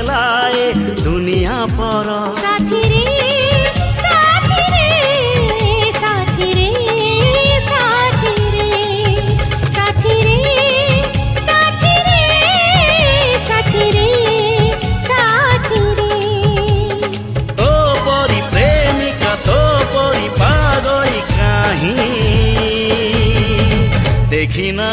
खेलाए दुनिया पर साथी रे साथी रे साथी रे साथी रे साथी रे साथी रे साथी रे साथी रे तो परी प्रेमिका तो परी पागल काहीं देखी ना